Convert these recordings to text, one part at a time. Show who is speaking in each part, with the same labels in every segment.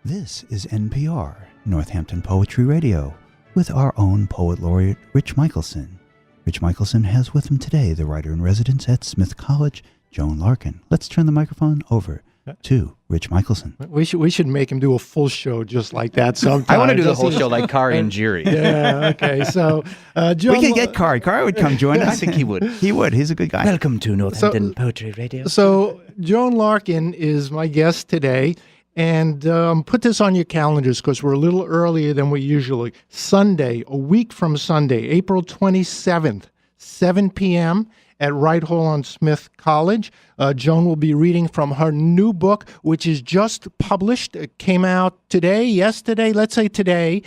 Speaker 1: This is NPR, Northampton Poetry Radio, with our own Poet Laureate, Rich Michelson. Rich Michelson has with him today the writer-in-residence at Smith College, Joan Larkin. Let's turn the microphone over to Rich Michelson.
Speaker 2: We should make him do a full show just like that sometime.
Speaker 3: I want to do the whole show like Kari and Jiri.
Speaker 2: Yeah, okay. So, Joan,
Speaker 1: we could get Kari. Kari would come join us.
Speaker 3: I think he would.
Speaker 1: He would. He's a good guy.
Speaker 3: Welcome to Northampton Poetry Radio.
Speaker 2: So, Joan Larkin is my guest today. And put this on your calendars because we're a little earlier than we usually. Sunday, a week from Sunday, April 27th, 7 p.m. at Wright Hall on Smith College. Joan will be reading from her new book, which is just published. It came out yesterday, let's say today,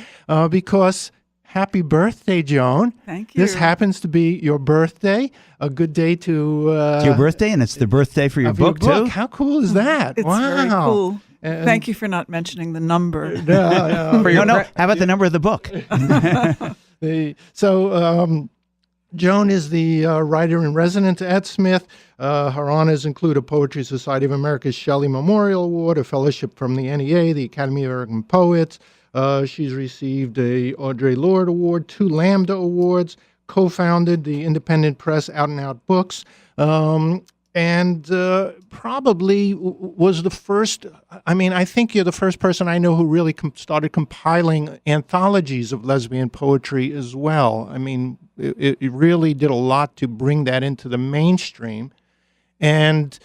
Speaker 2: because happy birthday, Joan.
Speaker 4: Thank you.
Speaker 2: This happens to be your birthday, a good day to...
Speaker 1: it's your birthday, and it's the birthday for your book, too?
Speaker 2: How cool is that?
Speaker 4: It's
Speaker 2: wow.
Speaker 4: very cool. Thank you for not mentioning the number.
Speaker 1: No. How about the number of the book?
Speaker 2: Joan is the writer-in-residence at Smith. Her honors include a Poetry Society of America's Shelley Memorial Award, a fellowship from the NEA, the Academy of American Poets. She's received a Audre Lorde Award, 2 Lambda Awards, co-founded the independent press Out and Out Books, and probably was the first, I think you're the first person I know who really started compiling anthologies of lesbian poetry as well. It really did a lot to bring that into the mainstream. And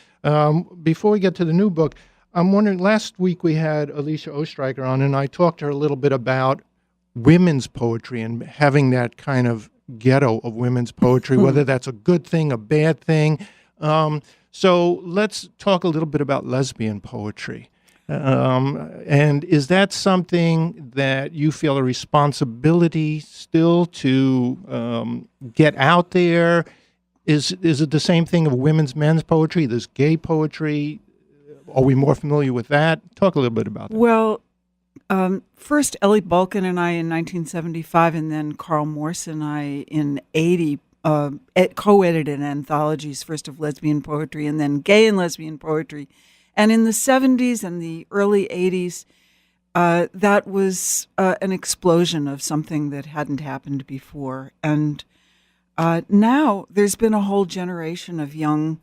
Speaker 2: before we get to the new book, I'm wondering, last week we had Alicia Ostreicher on, and I talked to her a little bit about women's poetry and having that kind of ghetto of women's poetry, whether that's a good thing, a bad thing. So let's talk a little bit about lesbian poetry. And is that something that you feel a responsibility still to get out there? Is it the same thing of men's poetry? There's gay poetry. Are we more familiar with that? Talk a little bit about that.
Speaker 4: Well, first Ellie Balkin and I in 1975, and then Carl Morse and I in 80 co-edited anthologies, first of lesbian poetry and then gay and lesbian poetry. And in the 70s and the early 80s, that was an explosion of something that hadn't happened before. And now there's been a whole generation of young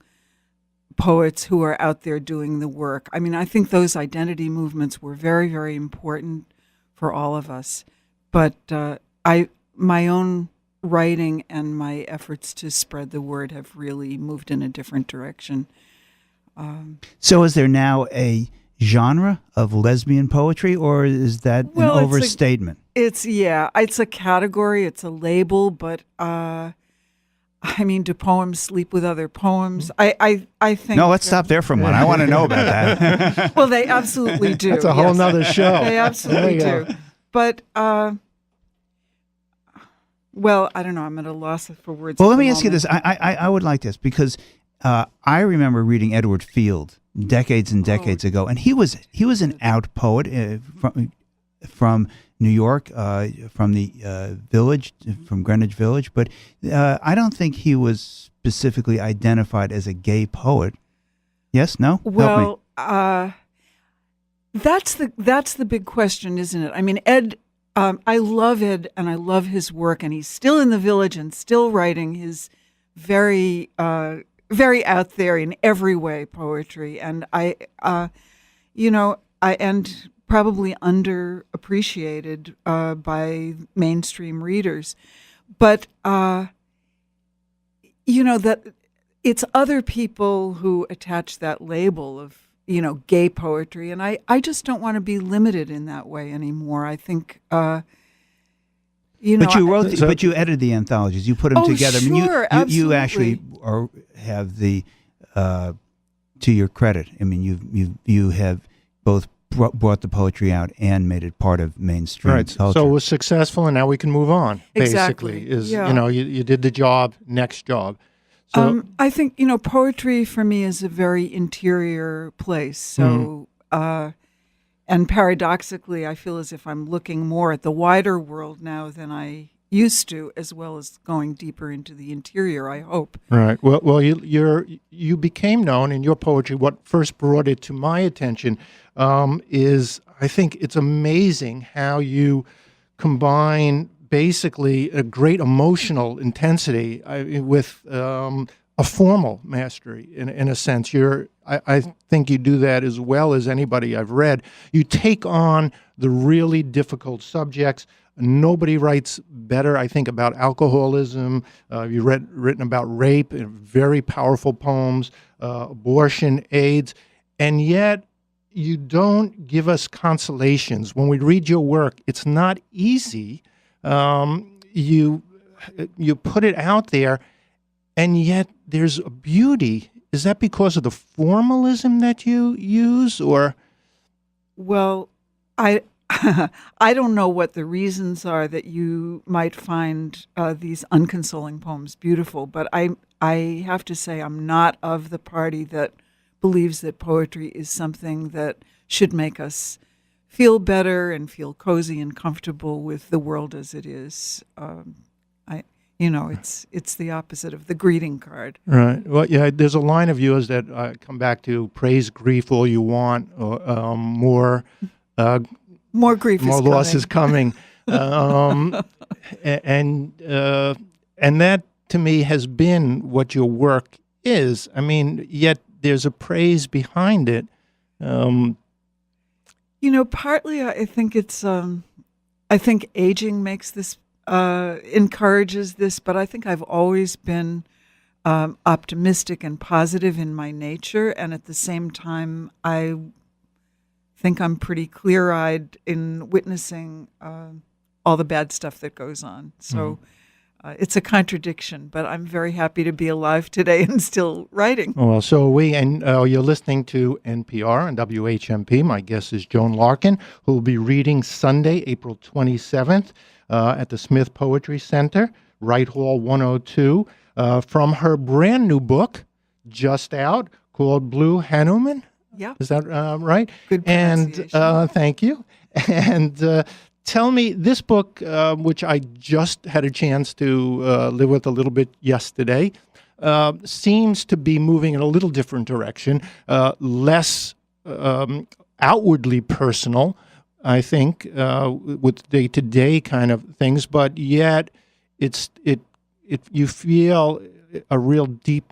Speaker 4: poets who are out there doing the work. I think those identity movements were very, very important for all of us. But my own writing and my efforts to spread the word have really moved in a different direction.
Speaker 1: So is there now a genre of lesbian poetry, or is that an overstatement?
Speaker 4: It's a category, it's a label, but do poems sleep with other poems? I think...
Speaker 1: No, let's stop there for a moment. I want to know about that.
Speaker 4: Well, they absolutely do.
Speaker 2: That's a whole nother show.
Speaker 4: They absolutely do. But... well, I don't know. I'm at a loss for words.
Speaker 1: Well, let me ask you this. I would like this because I remember reading Edward Field decades and decades ago, and he was an out poet from New York, from the village, from Greenwich Village, but I don't think he was specifically identified as a gay poet. Yes? No?
Speaker 4: Well, that's the big question, isn't it? Ed. I love Ed, and I love his work, and he's still in the village and still writing his very, very out there in every way poetry. And I and probably underappreciated by mainstream readers, but that it's other people who attach that label of gay poetry. And I just don't want to be limited in that way anymore. I think, But
Speaker 1: you edited the anthologies. You put them together.
Speaker 4: Sure,
Speaker 1: you actually have the, to your credit, you have both brought the poetry out and made it part of mainstream culture.
Speaker 2: So it was successful, and now we can move on,
Speaker 4: exactly.
Speaker 2: Basically. You did the job, next job. So,
Speaker 4: I think, poetry for me is a very interior place. So, and paradoxically, I feel as if I'm looking more at the wider world now than I used to, as well as going deeper into the interior, I hope.
Speaker 2: Right. Well, you became known in your poetry. What first brought it to my attention is I think it's amazing how you combine basically a great emotional intensity with a formal mastery. In a sense, I think you do that as well as anybody I've read. You take on the really difficult subjects. Nobody writes better, I think, about alcoholism. You've written about rape in very powerful poems, abortion, AIDS, and yet you don't give us consolations. When we read your work, it's not easy. You put it out there, and yet there's a beauty. Is that because of the formalism that you use, or?
Speaker 4: Well, I I don't know what the reasons are that you might find these unconsoling poems beautiful, but I have to say I'm not of the party that believes that poetry is something that should make us feel better and feel cozy and comfortable with the world as it is. It's the opposite of the greeting card.
Speaker 2: Right. Well, yeah, there's a line of yours that I come back to: praise grief all you want, or
Speaker 4: more grief
Speaker 2: more
Speaker 4: is
Speaker 2: loss is
Speaker 4: coming.
Speaker 2: coming. And that to me has been what your work is. I mean, yet there's a praise behind it.
Speaker 4: Partly I think it's I think aging makes this encourages this, but I think I've always been optimistic and positive in my nature, and at the same time I think I'm pretty clear-eyed in witnessing all the bad stuff that goes on. So it's a contradiction, but I'm very happy to be alive today and still writing.
Speaker 2: Well, so are we, and you're listening to NPR and WHMP. My guest is Joan Larkin, who will be reading Sunday, April 27th at the Smith Poetry Center, Wright Hall 102, from her brand new book, just out, called Blue Hanuman.
Speaker 4: Yeah.
Speaker 2: Is that right?
Speaker 4: Good pronunciation.
Speaker 2: And thank you. And tell me, this book, which I just had a chance to live with a little bit yesterday, seems to be moving in a little different direction, less outwardly personal, I think, with day-to-day kind of things, but yet you feel a real deep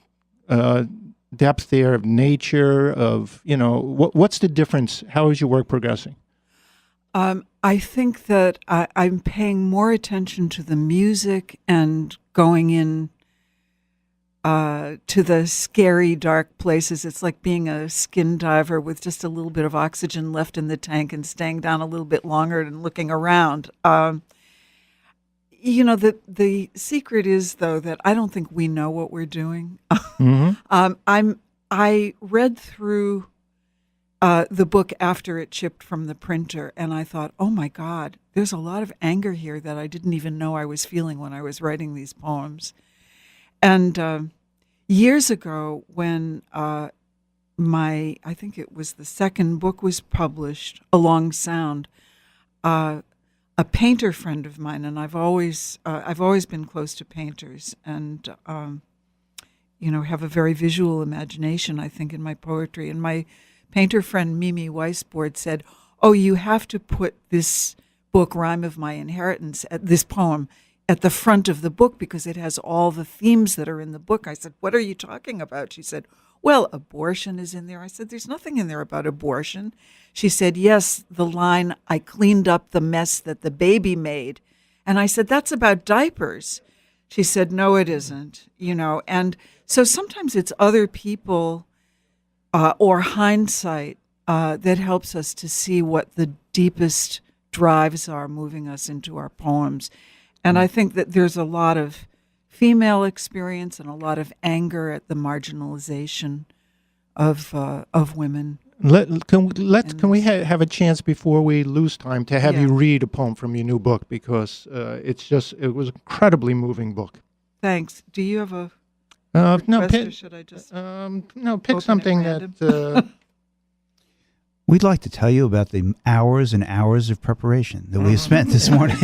Speaker 2: depth there of nature, of, what's the difference? How is your work progressing?
Speaker 4: I think that I'm paying more attention to the music and going in to the scary, dark places. It's like being a skin diver with just a little bit of oxygen left in the tank and staying down a little bit longer and looking around. The secret is, though, that I don't think we know what we're doing.
Speaker 2: Mm-hmm.
Speaker 4: I read through the book after it shipped from the printer, and I thought, oh my God, there's a lot of anger here that I didn't even know I was feeling when I was writing these poems. And years ago, when I think it was the second book was published, Along Sound, a painter friend of mine, and I've always been close to painters, and have a very visual imagination, I think, in my poetry. And my painter friend Mimi Weisbord said, "Oh, you have to put this book, Rhyme of My Inheritance, this poem, at the front of the book because it has all the themes that are in the book." I said, "What are you talking about?" She said, "Well, abortion is in there." I said, "There's nothing in there about abortion." She said, "Yes, the line, 'I cleaned up the mess that the baby made.'" And I said, "That's about diapers." She said, "No, it isn't." And so sometimes it's other people or hindsight that helps us to see what the deepest drives are moving us into our poems. And I think that there's a lot of female experience and a lot of anger at the marginalization of women.
Speaker 2: Can we have a chance before we lose time to have you read a poem from your new book, because it was an incredibly moving book.
Speaker 4: Thanks. Do you have a
Speaker 2: no,
Speaker 4: request, or should I just
Speaker 2: pick
Speaker 4: open
Speaker 2: something
Speaker 4: at random?
Speaker 2: that.
Speaker 1: We'd like to tell you about the hours and hours of preparation that we spent this morning.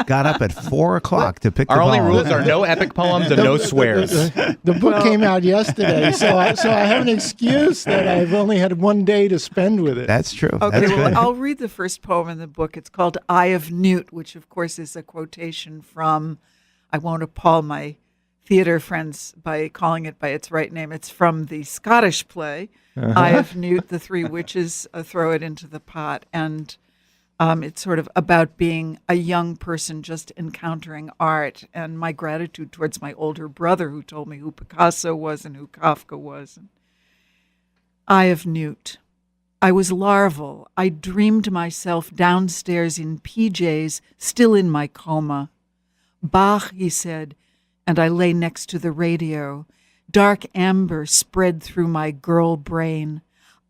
Speaker 1: Got up at 4 o'clock to pick
Speaker 3: Our
Speaker 1: the
Speaker 3: only
Speaker 1: poem.
Speaker 3: rules are no epic poems and no swears.
Speaker 2: The book came out yesterday, so I have an excuse that I've only had one day to spend with it.
Speaker 1: That's true.
Speaker 4: Okay,
Speaker 1: That's
Speaker 4: well,
Speaker 1: good.
Speaker 4: I'll read the first poem in the book. It's called Eye of Newt, which, of course, is a quotation from, I won't appall my theater friends by calling it by its right name. It's from the Scottish play, Eye of Newt, the three witches throw it into the pot. And it's sort of about being a young person just encountering art, and my gratitude towards my older brother who told me who Picasso was and who Kafka was. Eye of Newt. I was larval. I dreamed myself downstairs in PJs, still in my coma. Bach, he said, and I lay next to the radio. Dark amber spread through my girl brain.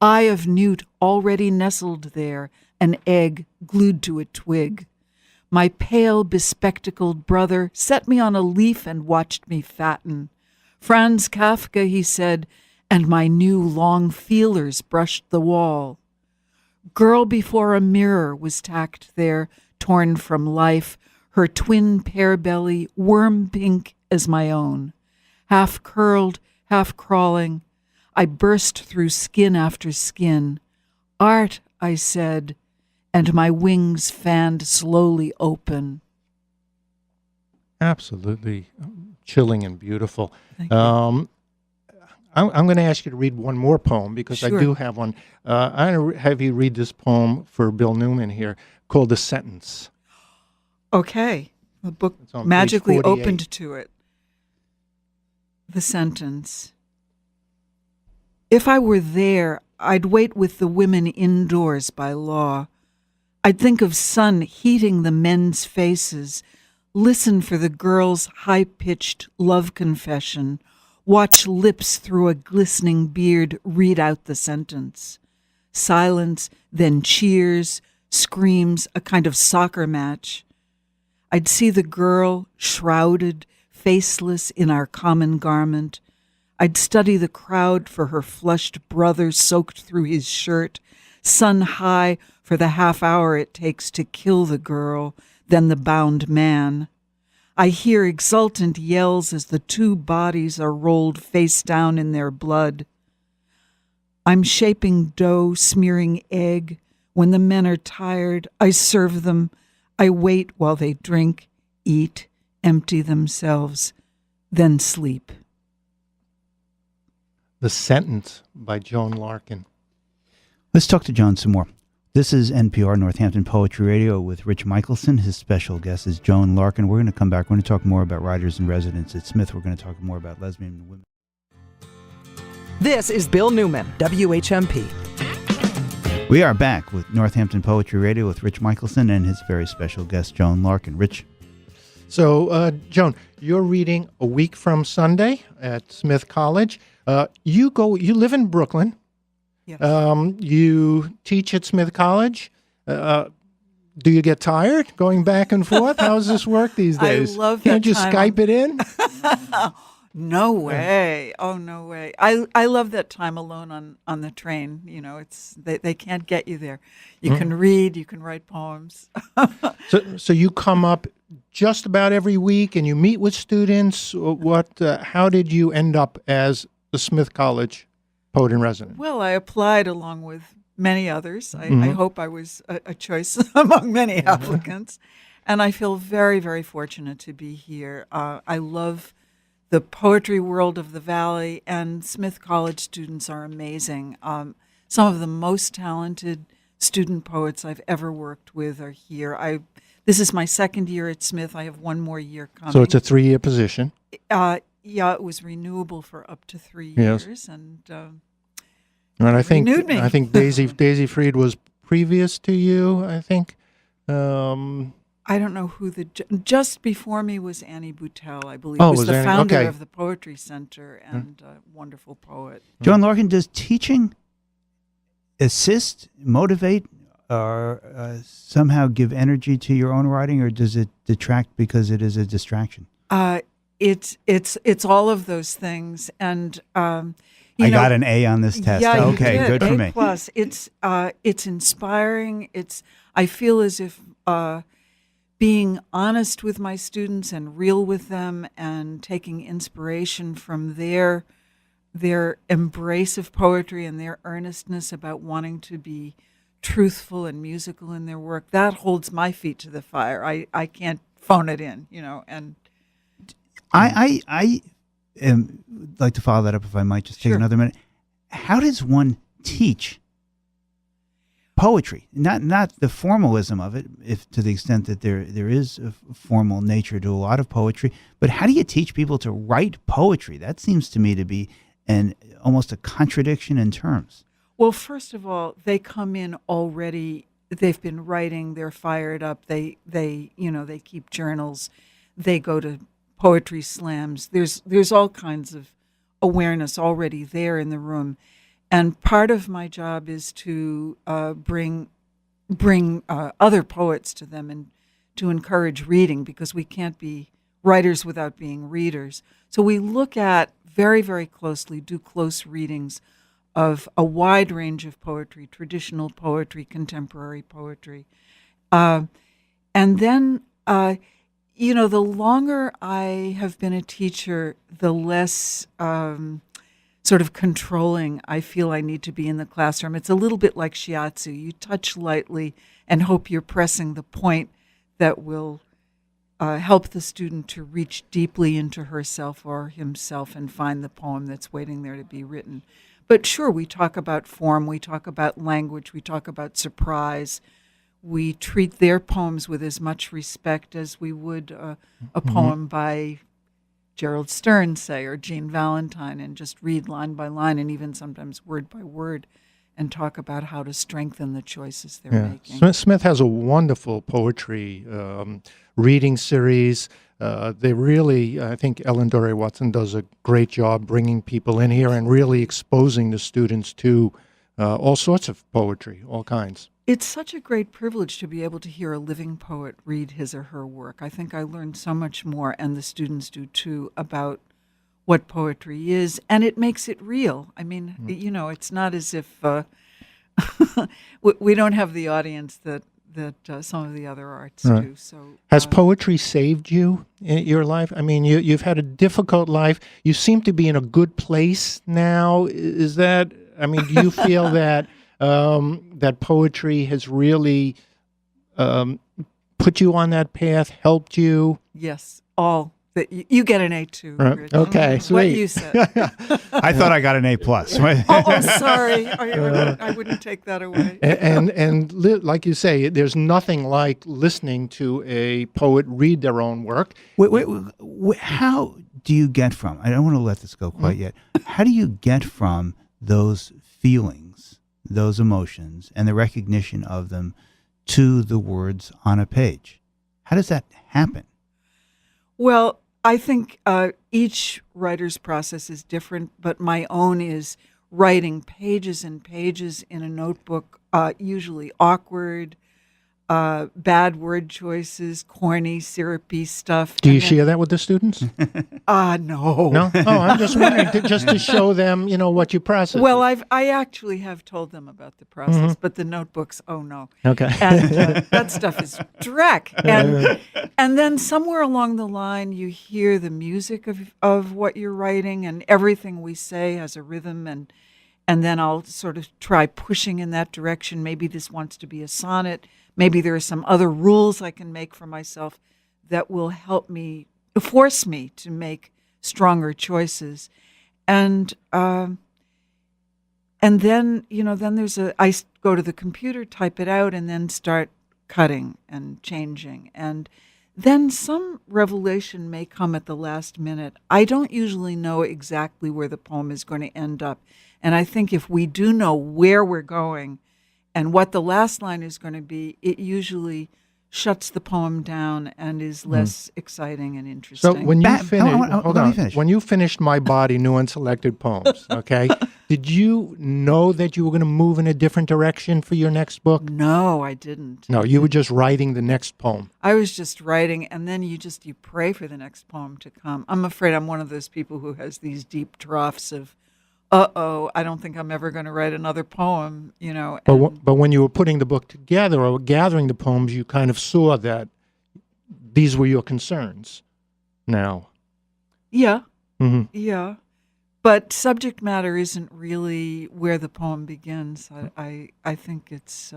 Speaker 4: Eye of Newt already nestled there, an egg glued to a twig. My pale, bespectacled brother set me on a leaf and watched me fatten. Franz Kafka, he said, and my new long feelers brushed the wall. Girl before a mirror was tacked there, torn from life, her twin pear belly worm pink as my own. Half curled, half crawling, I burst through skin after skin. Art, I said, and my wings fanned slowly open.
Speaker 2: Absolutely chilling and beautiful.
Speaker 4: Thank you.
Speaker 2: I'm going to ask you to read one more poem because
Speaker 4: Sure.
Speaker 2: I do have one. I'm going to have you read this poem for Bill Newman here called The Sentence.
Speaker 4: Okay. The book
Speaker 2: It's on page
Speaker 4: magically
Speaker 2: 48.
Speaker 4: opened to it. The sentence. If I were there, I'd wait with the women indoors by law. I'd think of sun heating the men's faces, listen for the girl's high-pitched love confession, watch lips through a glistening beard read out the sentence. Silence, then cheers, screams, a kind of soccer match. I'd see the girl, shrouded, faceless in our common garment. I'd study the crowd for her flushed brother soaked through his shirt, sun high for the half hour it takes to kill the girl, then the bound man. I hear exultant yells as the two bodies are rolled face down in their blood. I'm shaping dough, smearing egg. When the men are tired, I serve them. I wait while they drink, eat, empty themselves, then sleep.
Speaker 2: The Sentence by Joan Larkin.
Speaker 1: Let's talk to John some more. This is NPR Northampton Poetry Radio with Rich Michelson. His special guest is Joan Larkin. We're going to come back. We're going to talk more about writers in residence at Smith. We're going to talk more about lesbian women.
Speaker 5: This is Bill Newman, WHMP.
Speaker 1: We are back with Northampton Poetry Radio with Rich Michelson and his very special guest, Joan Larkin. Rich.
Speaker 2: So, Joan, you're reading a week from Sunday at Smith College. You live in Brooklyn.
Speaker 4: Yes.
Speaker 2: You teach at Smith College. Do you get tired going back and forth? How does this work these
Speaker 4: I
Speaker 2: days?
Speaker 4: love
Speaker 2: Can't
Speaker 4: that
Speaker 2: you
Speaker 4: time
Speaker 2: Skype it in?
Speaker 4: No way. Oh, no way. I love that time alone on the train. You know, they can't get you there. You can read, you can write poems.
Speaker 2: So you come up just about every week and you meet with students. How did you end up as the Smith College poet in residence?
Speaker 4: Well, I applied along with many others. I hope I was a choice among many applicants. And I feel very, very fortunate to be here. I love the poetry world of the Valley, and Smith College students are amazing. Some of the most talented student poets I've ever worked with are here. This is my second year at Smith. I have one more year coming.
Speaker 2: So it's a 3-year position.
Speaker 4: Yeah, it was renewable for up to 3
Speaker 2: Yes.
Speaker 4: years, and
Speaker 2: And I think
Speaker 4: renewed me.
Speaker 2: Daisy Fried was previous to you, I think.
Speaker 4: I don't know who just before me was Annie Boutel, I believe.
Speaker 2: Oh,
Speaker 4: was
Speaker 2: was
Speaker 4: the
Speaker 2: Annie?
Speaker 4: founder
Speaker 2: Okay.
Speaker 4: of the Poetry Center and a wonderful poet.
Speaker 1: Joan Larkin, does teaching assist, motivate, or somehow give energy to your own writing, or does it detract because it is a distraction?
Speaker 4: It's all of those things, and
Speaker 1: I got an A on this test.
Speaker 4: Yeah,
Speaker 1: Okay,
Speaker 4: you did.
Speaker 1: good for
Speaker 4: A
Speaker 1: me.
Speaker 4: plus. It's inspiring. I feel as if being honest with my students and real with them and taking inspiration from their embrace of poetry and their earnestness about wanting to be truthful and musical in their work, that holds my feet to the fire. I can't phone it in, and
Speaker 1: I like to follow that up, if I might just take
Speaker 4: Sure.
Speaker 1: another minute. How does one teach poetry? Not the formalism of it, if to the extent that there is a formal nature to a lot of poetry, but how do you teach people to write poetry? That seems to me to be almost a contradiction in terms.
Speaker 4: Well, first of all, they come in already. They've been writing. They're fired up. They keep journals. They go to poetry slams. There's all kinds of awareness already there in the room, and part of my job is to bring other poets to them and to encourage reading, because we can't be writers without being readers. So we look at very, very closely, do close readings of a wide range of poetry, traditional poetry, contemporary poetry. And then, the longer I have been a teacher, the less sort of controlling I feel I need to be in the classroom. It's a little bit like shiatsu. You touch lightly and hope you're pressing the point that will help the student to reach deeply into herself or himself and find the poem that's waiting there to be written. But sure, we talk about form, we talk about language, we talk about surprise. We treat their poems with as much respect as we would a poem by Gerald Stern, say, or Jean Valentine, and just read line by line and even sometimes word by word and talk about how to strengthen the choices they're making.
Speaker 2: Smith has a wonderful poetry reading series. They really, I think Ellen Doré Watson does a great job bringing people in here and really exposing the students to all sorts of poetry, all kinds.
Speaker 4: It's such a great privilege to be able to hear a living poet read his or her work. I think I learned so much more, and the students do too, about what poetry is, and it makes it real. I mean, it's not as if we don't have the audience that some of the other arts do. So,
Speaker 2: has poetry saved you in your life? I mean, you've had a difficult life. You seem to be in a good place now. Is that? I mean, do you feel that that poetry has really put you on that path, helped you?
Speaker 4: Yes, all. That you get an A too. Rich.
Speaker 2: Okay, sweet.
Speaker 4: What you said.
Speaker 1: I thought I got an A plus.
Speaker 4: Sorry. I wouldn't take that away.
Speaker 2: And like you say, there's nothing like listening to a poet read their own work.
Speaker 1: How do you get from, I don't want to let this go quite yet, how do you get from those feelings, those emotions, and the recognition of them to the words on a page? How does that happen?
Speaker 4: Well, I think each writer's process is different, but my own is writing pages and pages in a notebook, usually awkward, bad word choices, corny, syrupy stuff.
Speaker 2: Do you share that with the students?
Speaker 4: No.
Speaker 2: No? Oh, I'm just wondering, just to show them, what you process.
Speaker 4: Well, I actually have told them about the process, but the notebooks, oh no.
Speaker 2: Okay.
Speaker 4: And that stuff is dreck. And then somewhere along the line, you hear the music of what you're writing, and everything we say has a rhythm, and then I'll sort of try pushing in that direction. Maybe this wants to be a sonnet. Maybe there are some other rules I can make for myself that will help me, force me to make stronger choices. And then, then I go to the computer, type it out, and then start cutting and changing. And then some revelation may come at the last minute. I don't usually know exactly where the poem is going to end up. And I think if we do know where we're going and what the last line is going to be, it usually shuts the poem down and is less exciting and interesting.
Speaker 2: So when you
Speaker 1: finish, finish.
Speaker 2: When you finished My Body, New Unselected Poems, okay, did you know that you were going to move in a different direction for your next book?
Speaker 4: No, I didn't.
Speaker 2: No, you were just writing the next poem.
Speaker 4: I was just writing, and then you pray for the next poem to come. I'm afraid I'm one of those people who has these deep troughs of I don't think I'm ever going to write another poem, you know.
Speaker 2: But,
Speaker 4: and-
Speaker 2: but when you were putting the book together or gathering the poems, you kind of saw that these were your concerns now.
Speaker 4: Yeah,
Speaker 2: Hmm.
Speaker 4: yeah. But subject matter isn't really where the poem begins. I think it's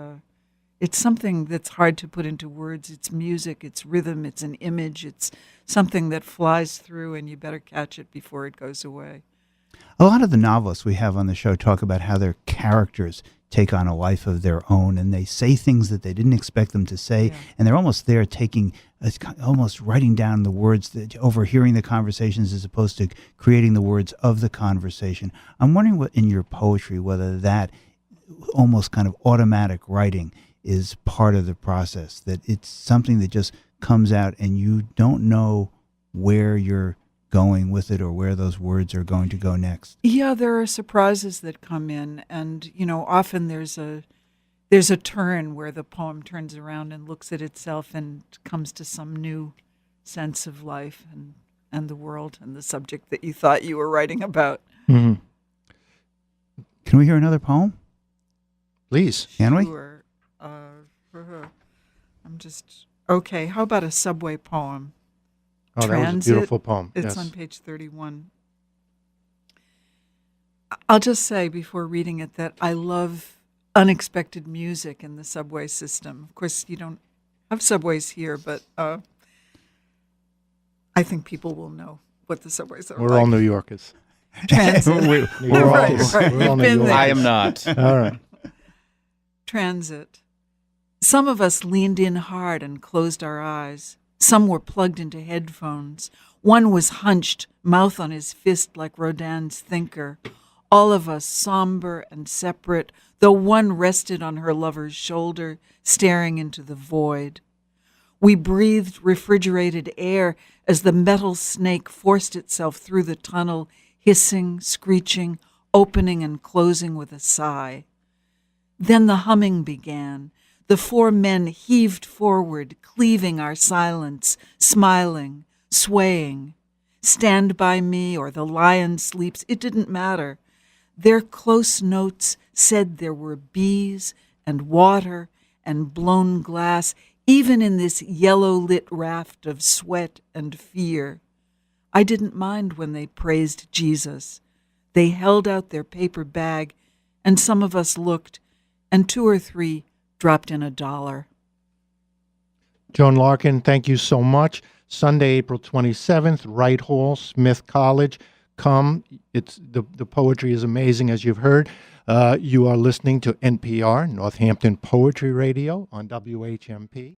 Speaker 4: something that's hard to put into words. It's music, it's rhythm, it's an image, it's something that flies through, and you better catch it before it goes away.
Speaker 1: A lot of the novelists we have on the show talk about how their characters take on a life of their own, and they say things that they didn't expect them to say,
Speaker 4: Yeah.
Speaker 1: and they're almost there almost writing down the words, overhearing the conversations as opposed to creating the words of the conversation. I'm wondering what in your poetry, whether that almost kind of automatic writing is part of the process, that it's something that just comes out and you don't know where you're going with it or where those words are going to go next.
Speaker 4: Yeah, there are surprises that come in, and you know, often there's a turn where the poem turns around and looks at itself and comes to some new sense of life and the world and the subject that you thought you were writing about.
Speaker 2: Hmm.
Speaker 1: Can we hear another poem?
Speaker 2: Please.
Speaker 1: Can we?
Speaker 4: Sure. I'm just okay. How about a subway poem?
Speaker 2: Oh, that was a
Speaker 4: Transit.
Speaker 2: beautiful poem.
Speaker 4: It's
Speaker 2: Yes.
Speaker 4: on page 31. I'll just say before reading it that I love unexpected music in the subway system. Of course, you don't have subways here, but I think people will know what the subways are
Speaker 2: We're
Speaker 4: like.
Speaker 2: all New Yorkers.
Speaker 4: Transit.
Speaker 2: New
Speaker 1: We're all-
Speaker 2: Yorkers.
Speaker 4: right.
Speaker 2: We're all
Speaker 4: You've
Speaker 2: New
Speaker 4: been
Speaker 2: Yorkers.
Speaker 4: there.
Speaker 3: I am not.
Speaker 2: All right.
Speaker 4: Transit. Some of us leaned in hard and closed our eyes. Some were plugged into headphones. One was hunched, mouth on his fist like Rodin's Thinker. All of us somber and separate, though one rested on her lover's shoulder, staring into the void. We breathed refrigerated air as the metal snake forced itself through the tunnel, hissing, screeching, opening and closing with a sigh. Then the humming began. The four men heaved forward, cleaving our silence, smiling, swaying. Stand by me or the lion sleeps, it didn't matter. Their close notes said there were bees and water and blown glass, even in this yellow-lit raft of sweat and fear. I didn't mind when they praised Jesus. They held out their paper bag, and some of us looked, and 2 or 3 dropped in $1.
Speaker 2: Joan Larkin, thank you so much. Sunday, April 27th, Wright Hall, Smith College. Come. It's the poetry is amazing, as you've heard. You are listening to NPR, Northampton Poetry Radio on WHMP.